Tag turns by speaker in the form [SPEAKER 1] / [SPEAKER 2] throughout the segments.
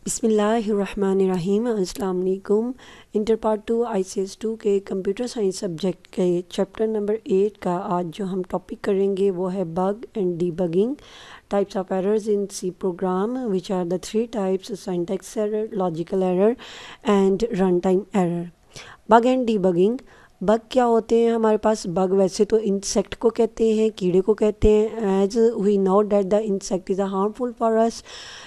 [SPEAKER 1] बिस्मिल्लाहिर्रहमानिर्रहीम। अस्सलाम वालेकुम। इंटर पार्ट 2 ICS 2 के कंप्यूटर साइंस सब्जेक्ट के चैप्टर नंबर 8 का आज जो हम टॉपिक करेंगे वो है bug and debugging. Types of errors in C program which are the 3 types: syntax error, logical error and run time error. Bug and debugging. Bug क्या होते हैं हमारे पास? बग वैसे तो इंसेक्ट को कहते हैं, कीड़े को कहते हैं, as we know that the insect is a harmful for us.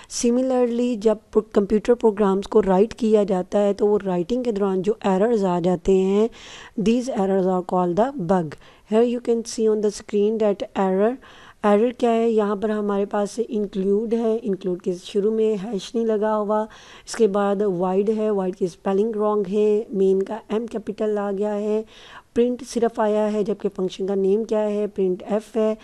[SPEAKER 1] Similarly जब कंप्यूटर प्रोग्राम्स को राइट किया जाता है तो वो राइटिंग के दौरान जो एरर्स आ जाते हैं, these errors are called the bug. Here you can see on the screen that error क्या है। यहाँ पर हमारे पास इंक्लूड है, इंक्लूड के शुरू में हैश नहीं लगा हुआ। इसके बाद वाइड है, वाइड की स्पेलिंग रॉन्ग है, मेन का एम कैपिटल आ गया है, प्रिंट सिर्फ आया है जबकि फंक्शन का नेम क्या है, प्रिंट एफ है।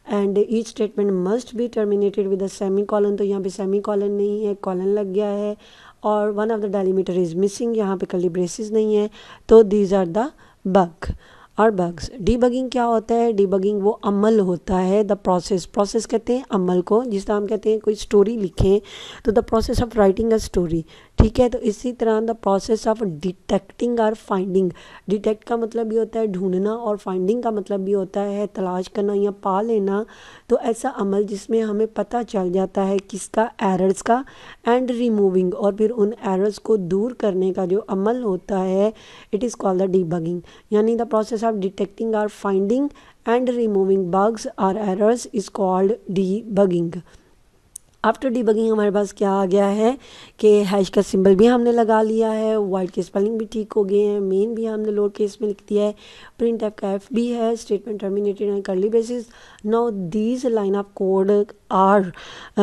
[SPEAKER 1] And each statement must be terminated with a semi colon, तो यहाँ पे सेमी कॉलन नहीं है, कॉलन लग गया है। और one of the delimiter is missing, यहाँ पे कर्ली ब्रेसेस नहीं है। तो दीज आर द बग और बग्स। डीबगिंग क्या होता है? डीबगिंग वो अमल होता है, द प्रोसेस कहते हैं अमल को। जिस तरह हम कहते हैं कोई स्टोरी लिखें तो the process of writing a story, ठीक है। तो इसी तरह द प्रोसेस ऑफ डिटेक्टिंग और फाइंडिंग। डिटेक्ट का मतलब ये होता है ढूंढना और फाइंडिंग का मतलब ये होता है तलाश करना या पा लेना। तो ऐसा अमल जिसमें हमें पता चल जाता है किसका, एरर्स का। एंड रिमूविंग, और फिर उन एरर्स को दूर करने का जो अमल होता है, it is called the debugging. यानी द प्रोसेस ऑफ डिटेक्टिंग और फाइंडिंग एंड रिमूविंग बग्स और errors is called debugging. After debugging हमारे पास क्या आ गया है कि हैश का सिंबल भी हमने लगा लिया है, वाइड की स्पेलिंग भी ठीक हो गए हैं, मेन भी हमने लोअर केस में लिख दिया है, प्रिंट एफ का एफ भी है, statement terminated and curly braces. Now these line of code are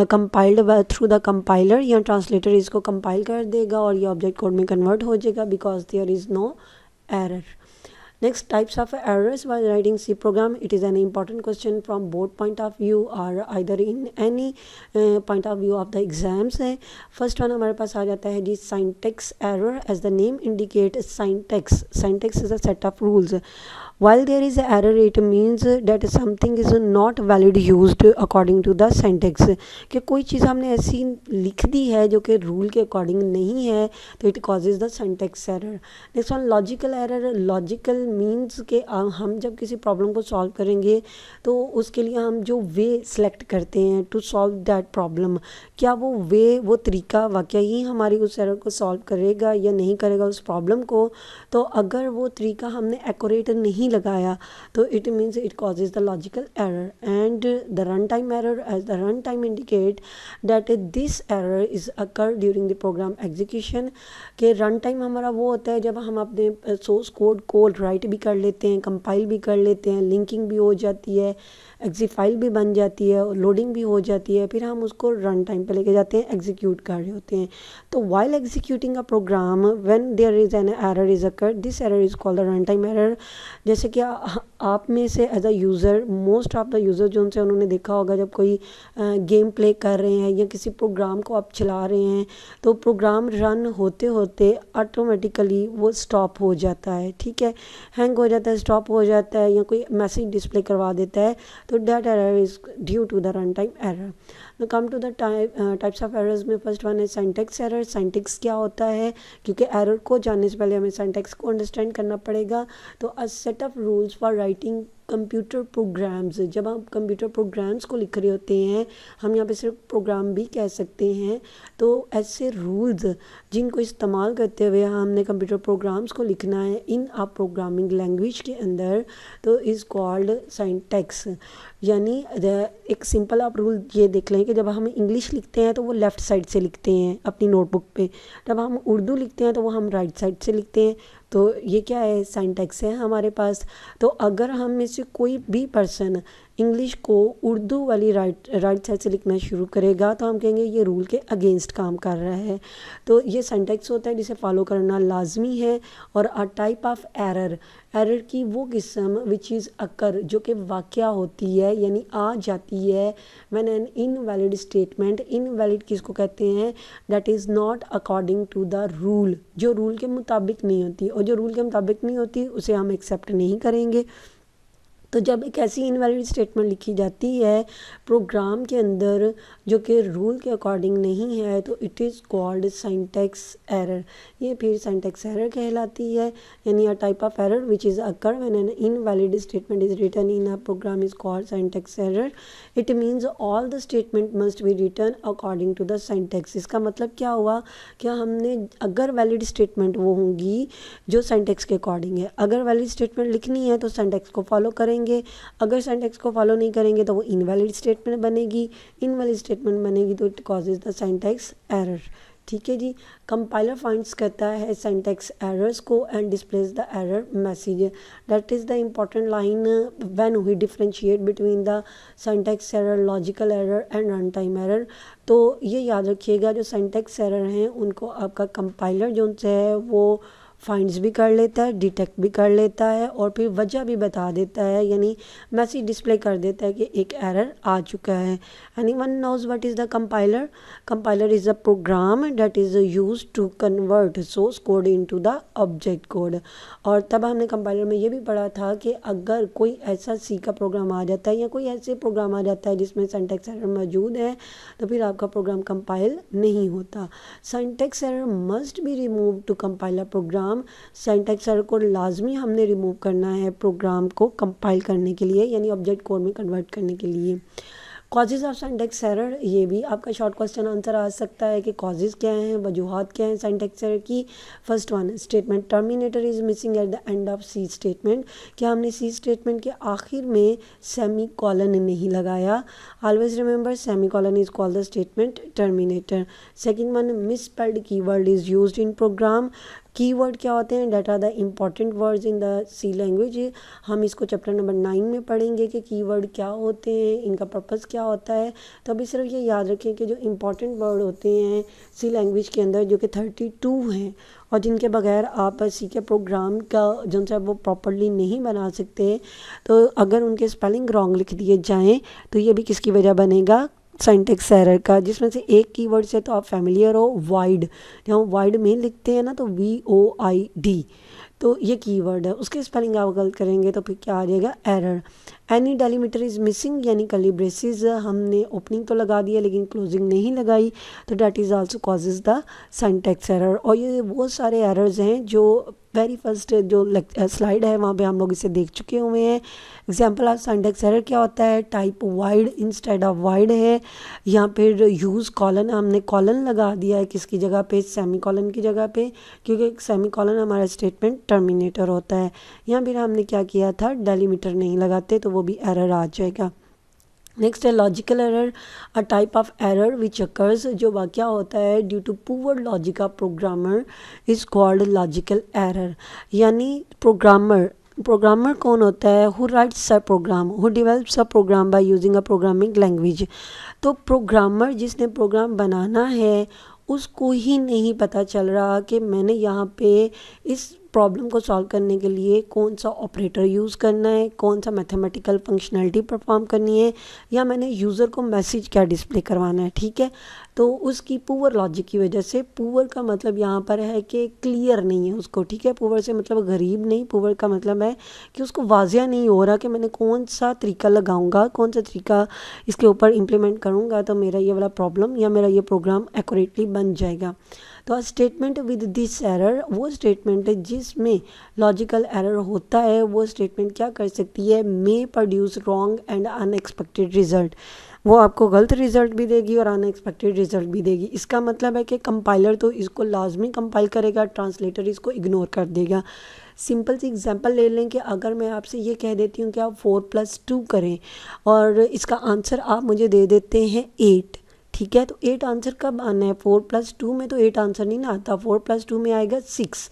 [SPEAKER 1] compiled through the compiler, या ट्रांसलेटर इसको कंपाइल कर देगा और ये ऑब्जेक्ट कोड में कन्वर्ट हो जाएगा because there is no error. Next, types of errors while writing C program. It is an important question from both point of view or either in any point of view of the exams है। First one हमारे पास आ जाता है जी syntax error. As the name indicate, syntax is a set of rules. While there is an error, it means that something is not valid used according to the syntax. कि कोई चीज़ हमने ऐसी लिख दी है जो कि रूल के अकॉर्डिंग नहीं है, तो it causes the syntax error. Next one logical error. Logical means के हम जब किसी प्रॉब्लम को सॉल्व करेंगे तो उसके लिए हम जो वे सेलेक्ट करते हैं टू सॉल्व दैट प्रॉब्लम, क्या वो वे, वो तरीका वाकई ही हमारी उस एरर को सॉल्व करेगा या नहीं करेगा उस प्रॉब्लम को। तो अगर वो तरीका हमने एक्यूरेट नहीं लगाया तो it means it causes the logical error. And the run time error, as the run time indicate that this error is occur during the program execution. के रन टाइम हमारा वो होता है जब हम अपने सोर्स कोड को राइट भी कर लेते हैं, कंपाइल भी कर लेते हैं, लिंकिंग भी हो जाती है, एग्जी फाइल भी बन जाती है, लोडिंग भी हो जाती है, फिर हम उसको रन टाइम पे लेके जाते हैं, एग्जीक्यूट कर रहे होते हैं। तो while executing a program when there is an error is occurred, this error is called the run time error. जैसे कि आप में से as a user, most of the user जो उनसे उन्होंने देखा होगा जब कोई गेम प्ले कर रहे हैं या किसी प्रोग्राम को आप चला रहे हैं तो प्रोग्राम रन होते होते ऑटोमेटिकली वो स्टॉप हो जाता है, ठीक है, हैंग हो जाता है, स्टॉप हो जाता है, या कोई मैसेज डिस्प्ले करवा देता है। तो that error is due to the run time error. Now come to the types of errors में फर्स्ट वन है सिंटैक्स एरर। सिंटैक्स क्या होता है? क्योंकि एरर को जानने से पहले हमें सिंटैक्स को अंडरस्टैंड करना पड़ेगा। तो a set of rules for writing computer programs. जब हम कंप्यूटर प्रोग्राम्स को लिख रहे होते हैं, हम यहाँ पे सिर्फ प्रोग्राम भी कह सकते हैं, तो ऐसे रूल्स जिनको इस्तेमाल करते हुए हमने कंप्यूटर प्रोग्राम्स को लिखना है इन अ प्रोग्रामिंग लैंग्वेज के अंदर, तो इज़ कॉल्ड सिंटैक्स। यानी एक सिंपल आप रूल ये देख लें कि जब हम इंग्लिश लिखते हैं तो वो लेफ़्ट साइड से लिखते हैं अपनी नोटबुक पे, जब हम उर्दू लिखते हैं तो वो हम राइट साइड से लिखते हैं। तो ये क्या है? सिंटैक्स है हमारे पास। तो अगर हम में से कोई भी पर्सन इंग्लिश को उर्दू वाली राइट साइड से लिखना शुरू करेगा तो हम कहेंगे ये रूल के अगेंस्ट काम कर रहा है। तो ये सिंटैक्स होता है जिसे फॉलो करना लाजमी है। और अ टाइप ऑफ एरर की वो किस्म विच इज़ अकर, जो कि वाक़या होती है यानी आ जाती है when an invalid statement, invalid किसको कहते हैं? That is not according to the rule, जो रूल के मुताबिक नहीं होती, और जो रूल के मुताबिक नहीं होती उसे हम एक्सेप्ट नहीं करेंगे। तो जब एक ऐसी इनवैलिड स्टेटमेंट लिखी जाती है प्रोग्राम के अंदर जो कि रूल के अकॉर्डिंग नहीं है, तो it is called syntax error. ये फिर सिंटैक्स एरर कहलाती है, यानी a type of error which is occur when an invalid statement is written in a program is called syntax error. It means all the statement must be written according to the syntax. इसका मतलब क्या हुआ, क्या हमने अगर valid statement वो होंगी जो सिंटैक्स के अकॉर्डिंग है, अगर वैलिड स्टेटमेंट लिखनी है तो सिंटैक्स को फॉलो करेंगे, अगर सिंटैक्स को फॉलो नहीं करेंगे तो वो इनवैलिड स्टेटमेंट बनेगी, इनवैलिड स्टेटमेंट बनेगी तो it causes the syntax error. ठीक है जी। कंपाइलर फाइंड्स करता है सिंटैक्स एरर्स को and displays the error message. That is the important line when we differentiate between the syntax error, logical error and run time error. तो ये याद रखिएगा, जो सिंटैक्स एरर हैं उनको आपका कंपाइलर जो है वो फाइंड्स भी कर लेता है, डिटेक्ट भी कर लेता है और फिर वजह भी बता देता है, यानी मैसेज डिस्प्ले कर देता है कि एक एरर आ चुका है। Anyone knows what is the compiler? Compiler is a program that is used to convert source code into the object code. और तब हमने कंपाइलर में ये भी पढ़ा था कि अगर कोई ऐसा सी का प्रोग्राम आ जाता है या कोई ऐसे प्रोग्राम आ जाता है जिसमें सिंटैक्स एरर मौजूद है, तो फिर आपका प्रोग्राम कंपाइल नहीं होता। Syntax error must be remove to compile a program. Syntax error को लाजमी हमने रिमूव करना है प्रोग्राम को कंपाइल करने के लिए, यानी ऑब्जेक्ट कोड में कन्वर्ट करने के लिए। कॉजेज ऑफ सिंटैक्स एरर, ये भी आपका शॉर्ट क्वेश्चन आंसर आ सकता है कि कॉजेज क्या हैं, वजूहात क्या हैं सिंटैक्स एरर की। First one, statement terminator is missing at the end of C statement. क्या हमने सी स्टेटमेंट के आखिर में सेमी कॉलन नहीं लगाया? Always remember semicolon is called the statement terminator. Second one, misspelled keyword is used in program. Keyword क्या होते हैं? That are the important words in the C language. हम इसको चैप्टर नंबर 9 में पढ़ेंगे कि कीवर्ड क्या होते हैं, इनका पर्पस क्या होता है। तो अभी सिर्फ ये याद रखें कि जो इम्पॉर्टेंट वर्ड होते हैं सी लैंग्वेज के अंदर, जो कि 32 हैं और जिनके बगैर आप सी के प्रोग्राम का जो है वो प्रॉपरली नहीं बना सकते, तो अगर उनके स्पेलिंग रॉन्ग लिख दिए जाएँ तो ये भी किसकी वजह बनेगा? सिंटैक्स एरर का। जिसमें से एक कीवर्ड से तो आप फैमिलियर हो, वाइड, जहाँ वाइड में लिखते हैं ना तो VOID, तो ये कीवर्ड है, उसके स्पेलिंग आप गलत करेंगे तो फिर क्या आ जाएगा? Error. Any delimiter is missing, यानी कर्ली ब्रेसेस हमने ओपनिंग तो लगा दिया लेकिन क्लोजिंग नहीं लगाई, तो that is also causes the syntax error. और ये वो सारे एरर्स हैं जो वेरी फर्स्ट जो स्लाइड है वहाँ पे हम लोग इसे देख चुके हुए हैं। एग्जाम्पल ऑफ सिंटैक्स एरर क्या होता है? Type wide instead of wide है, या फिर यूज़ कॉलन, हमने कॉलन लगा दिया है किसकी जगह पे? सेमी कॉलन की जगह पे, क्योंकि सेमी कॉलन हमारा स्टेटमेंट टर्मिनेटर होता है। या फिर हमने क्या किया था? डेलीमीटर नहीं लगाते, तो वो भी एरर आ जाएगा। नेक्स्ट है logical error, a type of error which occurs, जो वाक़या होता है due to poor logic of programmer is called logical error. यानी प्रोग्रामर कौन होता है? Who writes a program, who develops a program by using a programming language. तो programmer जिसने प्रोग्राम बनाना है उसको ही नहीं पता चल रहा कि मैंने यहाँ पे इस प्रॉब्लम को सॉल्व करने के लिए कौन सा ऑपरेटर यूज़ करना है, कौन सा मैथमेटिकल फंक्शनैलिटी परफॉर्म करनी है, या मैंने यूज़र को मैसेज क्या डिस्प्ले करवाना है। ठीक है, तो उसकी पुअर लॉजिक की वजह से, पुअर का मतलब यहाँ पर है कि क्लियर नहीं है उसको। ठीक है, पुअर से मतलब गरीब नहीं, पुअर का मतलब है कि उसको वाजिया नहीं हो रहा कि मैंने कौन सा तरीका लगाऊंगा, कौन सा तरीका इसके ऊपर इम्प्लीमेंट करूँगा तो मेरा ये वाला प्रॉब्लम या मेरा ये प्रोग्राम एक्यूरेटली बन जाएगा। तो स्टेटमेंट विद दिस एरर, वो स्टेटमेंट है जिसमें लॉजिकल एरर होता है, वो स्टेटमेंट क्या कर सकती है? मे produce wrong and unexpected result. वो आपको गलत रिजल्ट भी देगी और अनएक्सपेक्टेड रिजल्ट भी देगी। इसका मतलब है कि कंपाइलर तो इसको लाजमी कंपाइल करेगा, ट्रांसलेटर इसको इग्नोर कर देगा। सिंपल सी एग्जांपल ले लें कि अगर मैं आपसे ये कह देती हूँ कि आप 4+2 करें और इसका आंसर आप मुझे दे देते हैं 8। ठीक है, तो 8 आंसर कब आना है? 4+2 में तो 8 आंसर नहीं ना आता, 4+2 में आएगा 6।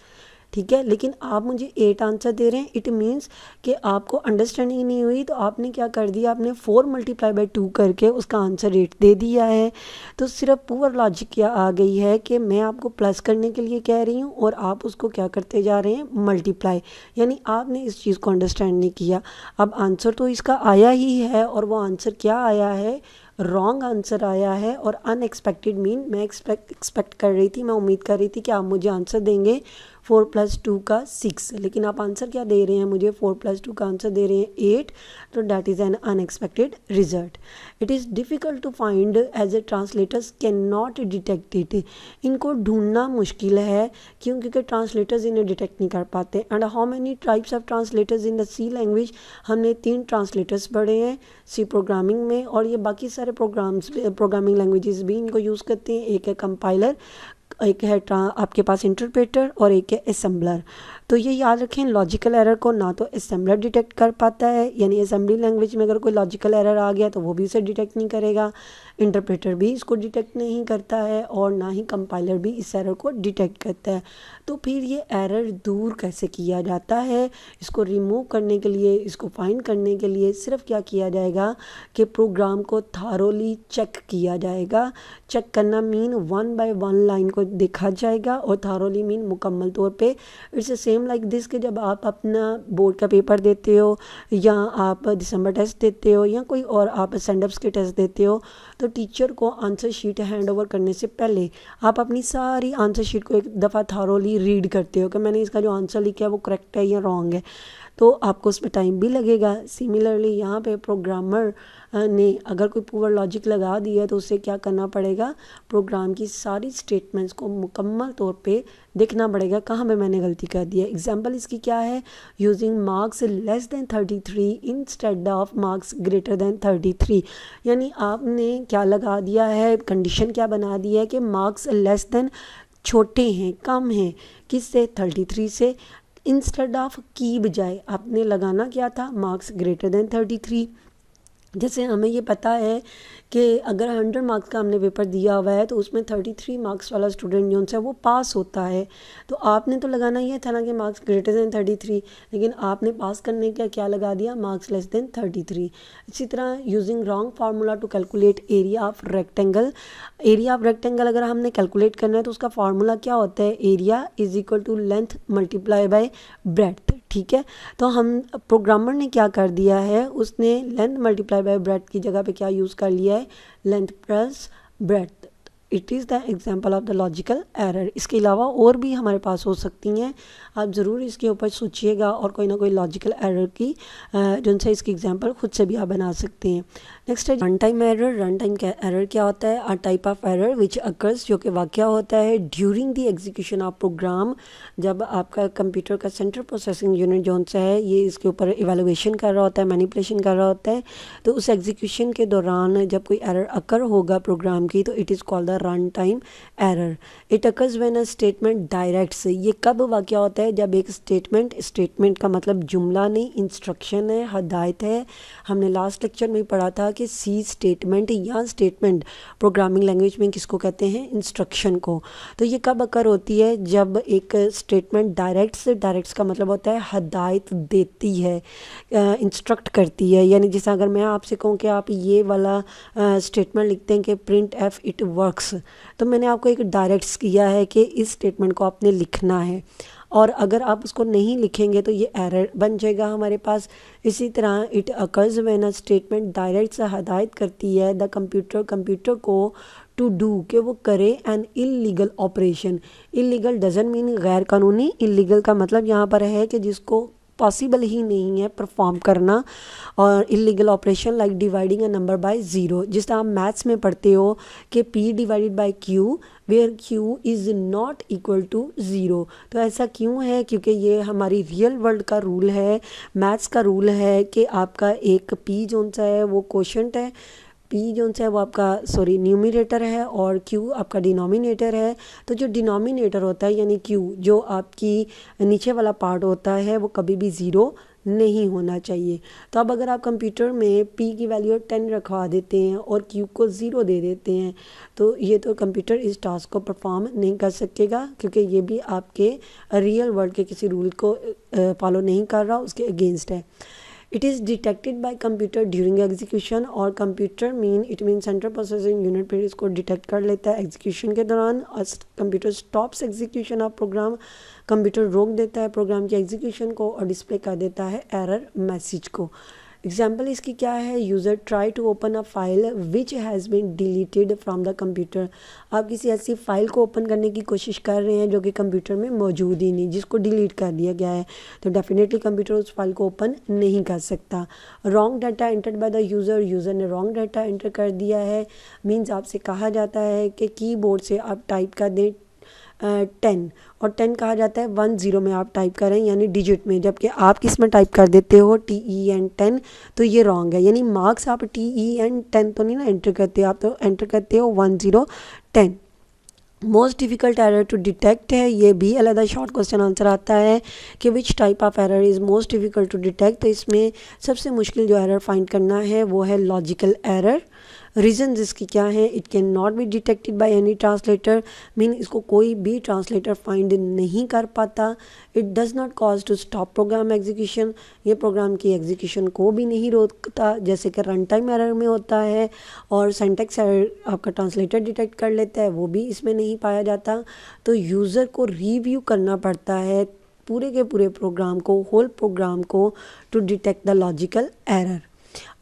[SPEAKER 1] ठीक है, लेकिन आप मुझे 8 आंसर दे रहे हैं, इट मीन्स कि आपको अंडरस्टैंडिंग नहीं हुई, तो आपने क्या कर दिया? आपने 4 × 2 करके उसका आंसर 8 दे दिया है। तो सिर्फ पुअर लॉजिक क्या आ गई है कि मैं आपको प्लस करने के लिए कह रही हूँ और आप उसको क्या करते जा रहे हैं? मल्टीप्लाई, यानी आपने इस चीज़ को अंडरस्टैंड नहीं किया। अब आंसर तो इसका आया ही है और वो आंसर क्या आया है? रॉन्ग आंसर आया है। और अनएक्सपेक्टेड मीन मैं एक्सपेक्ट कर रही थी, मैं उम्मीद कर रही थी कि आप मुझे आंसर देंगे 4 + 2 का 6, लेकिन आप आंसर क्या दे रहे हैं मुझे, 4 + 2 का आंसर दे रहे हैं 8, तो that is an unexpected result. It is difficult to find as a translators can not detect it, इनको ढूंढना मुश्किल है क्योंकि ट्रांसलेटर्स इन्हें डिटेक्ट नहीं कर पाते। And how many types of translators in the C language, हमने 3 ट्रांसलेटर्स पढ़े हैं सी प्रोग्रामिंग में, और ये बाकी सारे प्रोग्रामिंग लैंग्वेजेस भी इनको यूज़ करते हैं। एक है कंपाइलर, एक है आपके पास इंटरप्रेटर, और एक है असेंबलर। तो ये याद रखें, लॉजिकल एरर को ना तो असेंबलर डिटेक्ट कर पाता है, यानी असेंबली लैंग्वेज में अगर कोई लॉजिकल एरर आ गया तो वो भी इसे डिटेक्ट नहीं करेगा, इंटरप्रेटर भी इसको डिटेक्ट नहीं करता है, और ना ही कंपाइलर भी इस एरर को डिटेक्ट करता है। तो फिर ये एरर दूर कैसे किया जाता है, इसको रिमूव करने के लिए, इसको फाइंड करने के लिए सिर्फ क्या किया जाएगा कि प्रोग्राम को थारोली चेक किया जाएगा। चेक करना मीन 1 by 1 लाइन को देखा जाएगा, और थारोली मीन मुकम्मल तौर पे। इट्स सेम लाइक दिस कि जब आप अपना बोर्ड का पेपर देते हो, या आप दिसंबर टेस्ट देते हो, या कोई और आप सेंडअप्स के टेस्ट देते हो, तो टीचर को आंसर शीट हैंड ओवर करने से पहले आप अपनी सारी आंसर शीट को एक दफ़ा थारोली रीड करते हो कि मैंने इसका जो आंसर लिखा है वो करेक्ट है या रॉन्ग है, तो आपको उसमें टाइम भी लगेगा। सिमिलरली यहाँ पे प्रोग्रामर ने अगर कोई पुअर लॉजिक लगा दिया है तो उसे क्या करना पड़ेगा, प्रोग्राम की सारी स्टेटमेंट्स को मुकम्मल तौर पे देखना पड़ेगा कहाँ पे मैंने गलती कर दी है। एग्जांपल इसकी क्या है, using marks less than 33 instead of marks greater than 33, यानी आपने क्या लगा दिया है, कंडीशन क्या बना दी है कि मार्क्स लेस देन छोटे हैं, कम हैं, किससे, 33 से। इंस्टेड ऑफ की बजाय आपने लगाना क्या था, मार्क्स ग्रेटर देन 33। जैसे हमें ये पता है कि अगर 100 मार्क्स का हमने पेपर दिया हुआ है तो उसमें 33 मार्क्स वाला स्टूडेंट जो है वो पास होता है, तो आपने तो लगाना ये था ना कि मार्क्स ग्रेटर देन 33, लेकिन आपने पास करने का क्या लगा दिया, मार्क्स लेस देन 33। इसी तरह using wrong formula to calculate area of rectangle, area of rectangle अगर हमने कैलकुलेट करना है तो उसका फार्मूला क्या होता है, area is equal to length multiply by breadth, ठीक है। तो हम प्रोग्रामर ने क्या कर दिया है, उसने लेंथ मल्टीप्लाई बाय ब्रेड्थ की जगह पे क्या यूज़ कर लिया है, length plus breadth. It is the example of the logical error. इसके अलावा और भी हमारे पास हो सकती हैं, आप ज़रूर इसके ऊपर सोचिएगा और कोई ना कोई लॉजिकल एरर की जिनसे इसकी एग्जांपल खुद से भी आप बना सकते हैं। नेक्स्ट है run time error. Run time error क्या होता है, a type of error which occurs, जो कि वाक़या होता है during the execution of program, जब आपका कंप्यूटर का सेंट्रल प्रोसेसिंग यूनिट जो सा है ये इसके ऊपर इवेलुएशन कर रहा होता है, मैनिपुलेशन कर रहा होता है, तो उस एग्जीक्यूशन के दौरान जब कोई एरर अकर होगा प्रोग्राम की तो it is called the run time error. It occurs when a statement directs, ये कब वाक़या होता है, जब एक स्टेटमेंट का मतलब जुमला नहीं, इंस्ट्रक्शन है, हदायत है। हमने लास्ट लेक्चर में पढ़ा था कि सी स्टेटमेंट या स्टेटमेंट प्रोग्रामिंग लैंग्वेज में किसको कहते हैं, इंस्ट्रक्शन को। तो ये कब अकर होती है, जब एक स्टेटमेंट डायरेक्ट्स का मतलब होता है हदायत देती है, इंस्ट्रक्ट करती है। यानी जैसे अगर मैं आपसे कहूँ कि आप ये वाला स्टेटमेंट लिखते हैं कि प्रिंट एफ इट वर्क्स, तो मैंने आपको एक डायरेक्ट्स किया है कि इस स्टेटमेंट को आपने लिखना है, और अगर आप उसको नहीं लिखेंगे तो ये एरर बन जाएगा हमारे पास। इसी तरह it occurs when a statement direct से हदायत करती है द कंप्यूटर को टू डू, कि वो करे an illegal operation. Illegal doesn't mean गैर कानूनी, इलीगल का मतलब यहाँ पर है कि जिसको पॉसिबल ही नहीं है परफॉर्म करना। और illegal operation like dividing a number by zero, जिस तरह आप मैथ्स में पढ़ते हो कि p divided by q where q is not equal to zero. तो ऐसा क्यों है, क्योंकि ये हमारी रियल वर्ल्ड का रूल है, मैथ्स का रूल है कि आपका एक p जो सा है वो कोशेंट है, p जो है वो आपका न्यूमरेटर है, और q आपका डिनोमिनेटर है। तो जो डिनोमिनेटर होता है यानी q, जो आपकी नीचे वाला पार्ट होता है वो कभी भी ज़ीरो नहीं होना चाहिए। तो अब अगर आप कंप्यूटर में p की वैल्यू 10 रखवा देते हैं और q को 0 दे देते हैं, तो ये तो कंप्यूटर इस टास्क को परफॉर्म नहीं कर सकेगा, क्योंकि ये भी आपके रियल वर्ल्ड के किसी रूल को फॉलो नहीं कर रहा, उसके अगेंस्ट है। It is detected by computer during execution, और computer it mean central processing unit फिर इसको डिटेक्ट कर लेता है एग्जीक्यूशन के दौरान। और computer stops execution of program, computer रोक देता है प्रोग्राम के एग्जीक्यूशन को और डिस्प्ले कर देता है एरर मैसेज को। एग्जाम्पल इसकी क्या है, user try to open a file which has been deleted from the computer. आप किसी ऐसी फाइल को ओपन करने की कोशिश कर रहे हैं जो कि कंप्यूटर में मौजूद ही नहीं, जिसको डिलीट कर दिया गया है, तो डेफिनेटली कंप्यूटर उस फाइल को ओपन नहीं कर सकता। Wrong data entered by the user, user ने रॉन्ग डाटा एंटर कर दिया है, मीन्स आपसे कहा जाता है कि कीबोर्ड से आप टाइप कर दें 10, और 10 कहा जाता है 10 में आप टाइप करें यानी डिजिट में, जबकि आप किस में टाइप कर देते हो TEN 10, तो ये रॉन्ग है। यानी मार्क्स आप TEN 10 तो नहीं ना एंटर करते, आप तो एंटर करते हो 1010। Most difficult error to detect है, ये भी अलग शॉर्ट क्वेश्चन आंसर आता है कि which type of error is most difficult to detect. तो इसमें सबसे मुश्किल जो एरर फाइंड करना है वो है लॉजिकल एरर। रीज़न इसकी क्या है, it can not be detected by any translator, mean इसको कोई भी ट्रांसलेटर फाइंड नहीं कर पाता। It does not cause to stop program execution, ये प्रोग्राम की एग्जीक्यूशन को भी नहीं रोकता जैसे कि रन टाइम एरर में होता है। और सिंटैक्स एरर आपका ट्रांसलेटर डिटेक्ट कर लेता है, वो भी इसमें नहीं पाया जाता। तो यूज़र को रिव्यू करना पड़ता है पूरे के पूरे प्रोग्राम को, होल प्रोग्राम को, to detect the logical error.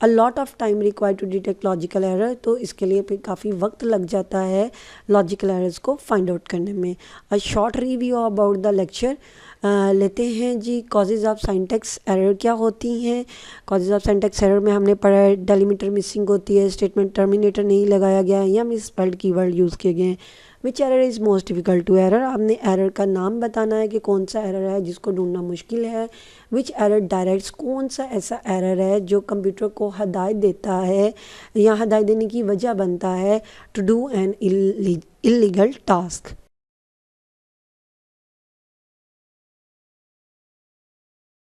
[SPEAKER 1] A lot of time required to detect logical error, तो इसके लिए फिर काफ़ी वक्त लग जाता है लॉजिकल एरर्स को फाइंड आउट करने में। A short review about the lecture लेते हैं जी। कॉजेज़ ऑफ सिंटैक्स एरर क्या होती हैं। कॉजेज़ ऑफ सिंटैक्स एरर में हमने पढ़ा है डेलिमीटर मिसिंग होती है, स्टेटमेंट टर्मिनेटर नहीं लगाया गया है, या मिसस्पेल्ड कीवर्ड यूज़ किए गए हैं। Which error is most difficult to error, आपने एरर का नाम बताना है कि कौन सा एरर है जिसको ढूंढना मुश्किल है। विच एरर डायरेक्ट्स, कौन सा ऐसा एरर है जो कंप्यूटर को हदायत देता है या हदायत देने की वजह बनता है to do an illegal task.